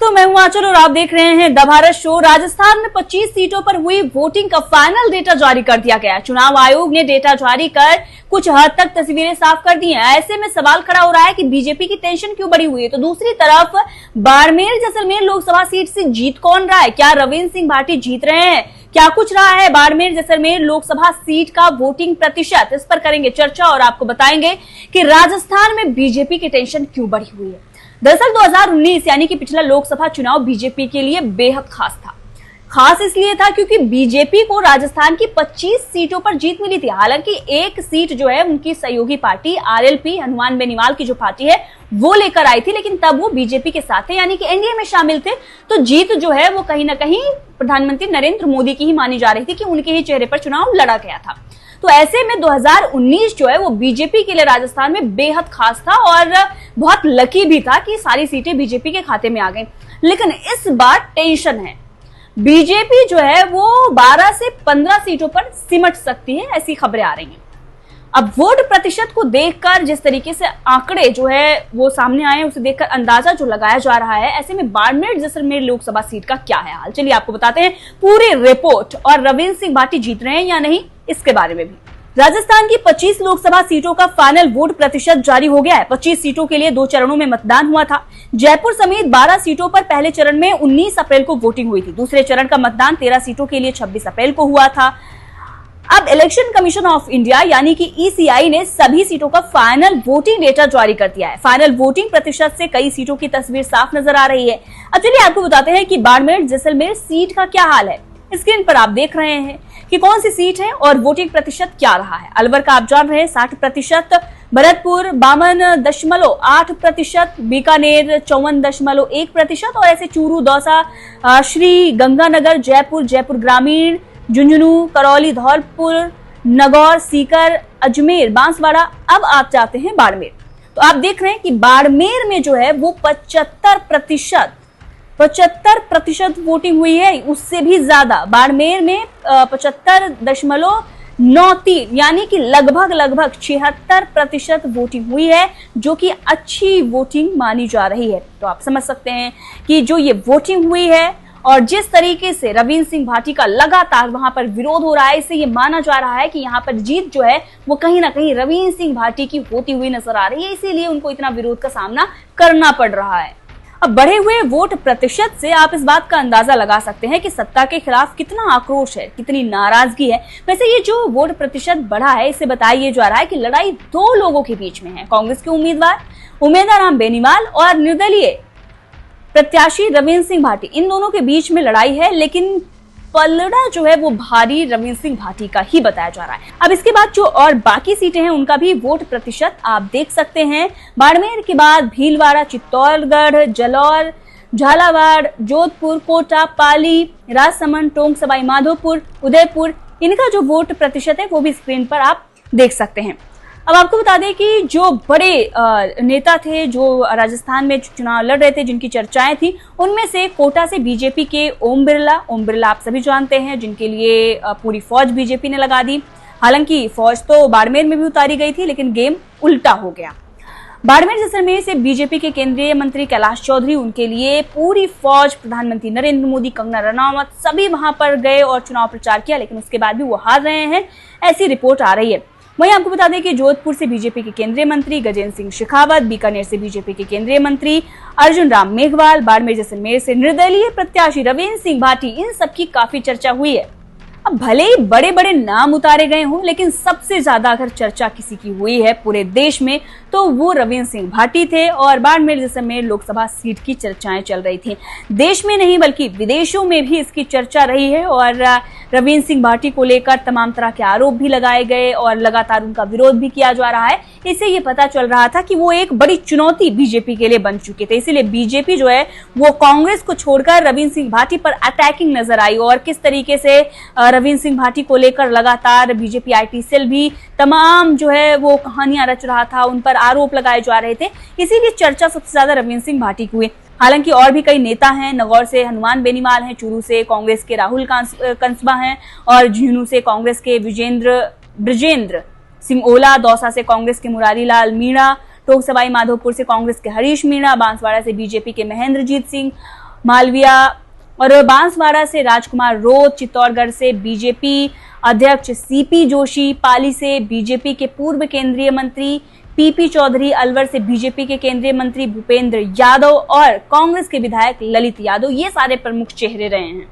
दोस्तों, मैं हूं आंचल और आप देख रहे हैं द भारत शो। राजस्थान में 25 सीटों पर हुई वोटिंग का फाइनल डेटा जारी कर दिया गया। चुनाव आयोग ने डेटा जारी कर कुछ हद तक तस्वीरें साफ कर दी हैं। ऐसे में सवाल खड़ा हो रहा है कि बीजेपी की टेंशन क्यों बढ़ी हुई है। तो दूसरी तरफ बाड़मेर जैसलमेर लोकसभा सीट से जीत कौन रहा है? क्या रविंद्र सिंह भाटी जीत रहे हैं? क्या कुछ रहा है बाड़मेर जैसलमेर लोकसभा सीट का वोटिंग प्रतिशत? इस पर करेंगे चर्चा और आपको बताएंगे कि राजस्थान में बीजेपी की टेंशन क्यों बढ़ी हुई है। दरअसल 2019 यानी कि पिछला लोकसभा चुनाव बीजेपी के लिए बेहद खास था। खास इसलिए था क्योंकि बीजेपी को राजस्थान की 25 सीटों पर जीत मिली थी। हालांकि एक सीट जो है उनकी सहयोगी पार्टी आरएलपी हनुमान बेनीवाल की जो पार्टी है वो लेकर आई थी, लेकिन तब वो बीजेपी के साथ थे यानी कि एनडीए में शामिल थे। तो जीत जो है वो कहीं ना कहीं प्रधानमंत्री नरेंद्र मोदी की ही मानी जा रही थी कि उनके ही चेहरे पर चुनाव लड़ा गया था। तो ऐसे में 2019 जो है वो बीजेपी के लिए राजस्थान में बेहद खास था और बहुत लकी भी था कि सारी सीटें बीजेपी के खाते में आ गई। लेकिन इस बार टेंशन है, बीजेपी जो है वो 12 से 15 सीटों पर सिमट सकती है, ऐसी खबरें आ रही हैं। अब वोट प्रतिशत को देखकर जिस तरीके से आंकड़े जो है वो सामने आए हैं उसे देखकर अंदाजा जो लगाया जा रहा है, ऐसे में बाड़मेर जैसलमेर लोकसभा सीट का क्या है हाल, चलिए आपको बताते हैं पूरी रिपोर्ट। और रविंद्र सिंह भाटी जीत रहे हैं या नहीं इसके बारे में भी। राजस्थान की 25 लोकसभा सीटों का फाइनल वोट प्रतिशत जारी हो गया है। 25 सीटों के लिए 2 चरणों में मतदान हुआ था। जयपुर समेत 12 सीटों पर पहले चरण में 19 अप्रैल को वोटिंग हुई थी। दूसरे चरण का मतदान 13 सीटों के लिए 26 अप्रैल को हुआ था। अब इलेक्शन कमीशन ऑफ इंडिया यानी कि ईसीआई ने सभी सीटों का फाइनल वोटिंग डेटा जारी कर दिया है। फाइनल वोटिंग प्रतिशत से कई सीटों की तस्वीर साफ नजर आ रही है। अब चलिए आपको बताते हैं कि बाड़मेर जैसलमेर सीट का क्या हाल है। स्क्रीन पर आप देख रहे हैं कि कौन सी सीट है और वोटिंग प्रतिशत क्या रहा है। अलवर का आप जान रहे हैं 60%, भरतपुर 52.8%, बीकानेर 54.1% और ऐसे चूरू, दौसा, श्री गंगानगर, जयपुर ग्रामीण, झुंझुनू, करौली, धौलपुर, नगौर, सीकर, अजमेर, बांसवाड़ा। अब आप जाते हैं बाड़मेर, तो आप देख रहे हैं कि बाड़मेर में जो है वो 75% वोटिंग हुई है, उससे भी ज्यादा। बाड़मेर में 75.93 यानी कि लगभग 76% वोटिंग हुई है, जो कि अच्छी वोटिंग मानी जा रही है। तो आप समझ सकते हैं कि जो ये वोटिंग हुई है और जिस तरीके से रविंद्र सिंह भाटी का लगातार वहां पर विरोध हो रहा है, इससे ये माना जा रहा है कि यहाँ पर जीत जो है वो कहीं ना कहीं रविंद्र सिंह भाटी की होती हुई नजर आ रही है, इसीलिए उनको इतना विरोध का सामना करना पड़ रहा है। अब बढ़े हुए वोट प्रतिशत से आप इस बात का अंदाजा लगा सकते हैं कि सत्ता के खिलाफ कितना आक्रोश है, कितनी नाराजगी है। वैसे ये जो वोट प्रतिशत बढ़ा है इससे बताया जा रहा है कि लड़ाई 2 लोगों के बीच में है। कांग्रेस के उम्मीदवार उमेदराम बेनीवाल और निर्दलीय प्रत्याशी रविंद्र सिंह भाटी, इन दोनों के बीच में लड़ाई है, लेकिन पलड़ा जो है वो भारी रविंद्र सिंह भाटी का ही बताया जा रहा है। अब इसके बाद जो और बाकी सीटें हैं उनका भी वोट प्रतिशत आप देख सकते हैं। बाड़मेर के बाद भीलवाड़ा, चित्तौड़गढ़, जलौर, झालावाड़, जोधपुर, कोटा, पाली, राजसमंद, टोंक, सवाई माधोपुर, उदयपुर, इनका जो वोट प्रतिशत है वो भी स्क्रीन पर आप देख सकते हैं। अब आपको बता दें कि जो बड़े नेता थे जो राजस्थान में चुनाव लड़ रहे थे, जिनकी चर्चाएं थी, उनमें से कोटा से बीजेपी के ओम बिरला आप सभी जानते हैं, जिनके लिए पूरी फौज बीजेपी ने लगा दी। हालांकि फौज तो बाड़मेर में भी उतारी गई थी, लेकिन गेम उल्टा हो गया। बाड़मेर जैसलमेर से बीजेपी के केंद्रीय मंत्री कैलाश चौधरी, उनके लिए पूरी फौज, प्रधानमंत्री नरेंद्र मोदी, कंगना रनौत सभी वहां पर गए और चुनाव प्रचार किया, लेकिन उसके बाद भी वो हार रहे हैं, ऐसी रिपोर्ट आ रही है। वहीं आपको बता दें कि जोधपुर से बीजेपी के केंद्रीय मंत्री गजेंद्र सिंह शेखावत, बीकानेर से बीजेपी के केंद्रीय मंत्री अर्जुन राम मेघवाल, बाड़मेर जैसलमेर से निर्दलीय प्रत्याशी रविंद्र सिंह भाटी, इन सबकी काफी चर्चा हुई है। अब भले ही बड़े बड़े नाम उतारे गए हों, लेकिन सबसे ज्यादा अगर चर्चा किसी की हुई है पूरे देश में तो वो रविंद्र सिंह भाटी थे और बाड़मेर जैसलमेर लोकसभा सीट की चर्चाएं चल रही थी। देश में नहीं बल्कि विदेशों में भी इसकी चर्चा रही है और रविंद्र सिंह भाटी को लेकर तमाम तरह के आरोप भी लगाए गए और लगातार उनका विरोध भी किया जा रहा है। इससे ये पता चल रहा था कि वो एक बड़ी चुनौती बीजेपी के लिए बन चुके थे, इसीलिए बीजेपी जो है वो कांग्रेस को छोड़कर रविंद्र सिंह भाटी पर अटैकिंग नजर आई और किस तरीके से रविंद्र सिंह भाटी को लेकर लगातार बीजेपी आईटी सेल भी तमाम जो है वो कहानियां रच रहा था, उन पर आरोप लगाए जा रहे थे, इसीलिए चर्चा सबसे ज्यादा रविंद्र सिंह भाटी की हुई। हालांकि और भी कई नेता हैं, नगौर से हनुमान बेनीवाल हैं, चूरू से कांग्रेस के राहुल कंसबा हैं और झुंझुनू से कांग्रेस के ब्रजेंद्र सिंह ओला, दौसा से कांग्रेस के मुरारी लाल मीणा, टोंक सवाई माधोपुर से कांग्रेस के हरीश मीणा, बांसवाड़ा से बीजेपी के महेंद्रजीत सिंह, मालविया और बांसवाड़ा से राजकुमार रोत, चित्तौड़गढ़ से बीजेपी अध्यक्ष सीपी जोशी, पाली से बीजेपी के पूर्व केंद्रीय मंत्री पीपी चौधरी, अलवर से बीजेपी के केंद्रीय मंत्री भूपेंद्र यादव और कांग्रेस के विधायक ललित यादव, ये सारे प्रमुख चेहरे रहे हैं।